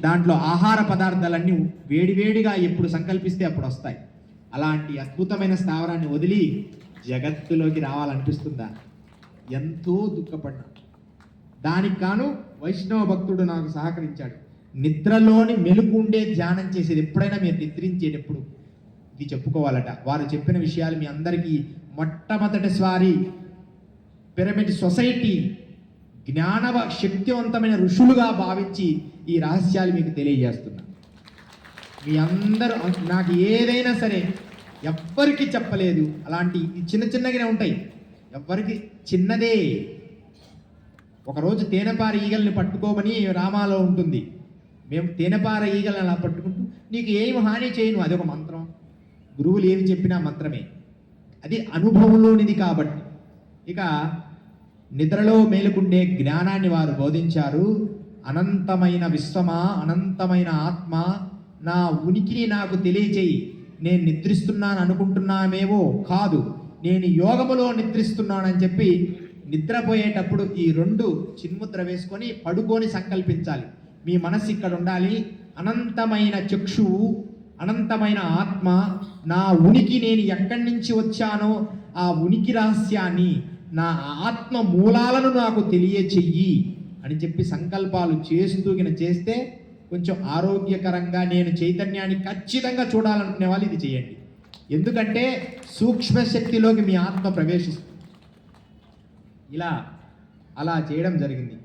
దాంట్లో ఆహార పదార్థాలన్నీ వేడివేడిగా ఎప్పుడు సంకల్పిస్తే అప్పుడు వస్తాయి. అలాంటి అద్భుతమైన స్థావరాన్ని వదిలి జగత్తులోకి రావాలనిపిస్తుందా? ఎంతో దుఃఖపడ్డా. దానికి కాను వైష్ణవ భక్తుడు నాకు సహకరించాడు. నిద్రలోని మెలుకుండే ధ్యానం చేసేది. ఎప్పుడైనా మీరు నిద్రించేటప్పుడు ఇది చెప్పుకోవాలట. వారు చెప్పిన విషయాలు మీ అందరికీ మొట్టమొదటిసారి పిరమిడ్ సొసైటీ జ్ఞానవ శక్తివంతమైన ఋషులుగా భావించి ఈ రహస్యాలు మీకు తెలియజేస్తున్నా. మీ అందరూ నాకు ఏదైనా సరే ఎవ్వరికి చెప్పలేదు. అలాంటి చిన్న చిన్నగానే ఉంటాయి, ఎవ్వరికి చిన్నదే. ఒకరోజు తేనెపార ఈగల్ని పట్టుకోమని రామాలో ఉంటుంది. మేము తేనెపార ఈగలను అలా పట్టుకుంటూ నీకు ఏమి హాని చేయను, అదొక మంత్రం. గురువులు ఏమి చెప్పినా మంత్రమే, అది అనుభవంలోనిది. కాబట్టి ఇక నిద్రలో మేలుకుండే జ్ఞానాన్ని వారు బోధించారు. అనంతమైన విశ్వమా, అనంతమైన ఆత్మ, నా ఉనికిని నాకు తెలియచేయి. నేను నిద్రిస్తున్నాను అనుకుంటున్నామేవో కాదు, నేను యోగములో నిద్రిస్తున్నానని చెప్పి నిద్రపోయేటప్పుడు ఈ రెండు చిన్ముద్ర వేసుకొని పడుకొని సంకల్పించాలి. మీ మనస్సు ఇక్కడ ఉండాలి. అనంతమైన చక్షువు, అనంతమైన ఆత్మ, నా ఉనికి, నేను ఎక్కడి నుంచి వచ్చానో ఆ ఉనికి రహస్యాన్ని, నా ఆత్మ మూలాలను నాకు తెలియచెయ్యి అని చెప్పి సంకల్పాలు చేస్తూ చేస్తే కొంచెం ఆరోగ్యకరంగా నేను చైతన్యాన్ని ఖచ్చితంగా చూడాలనుకునే వాళ్ళు ఇది చేయండి. ఎందుకంటే సూక్ష్మ శక్తిలోకి మీ ఆత్మ ప్రవేశిస్తుంది. అలా చేయడం జరిగింది.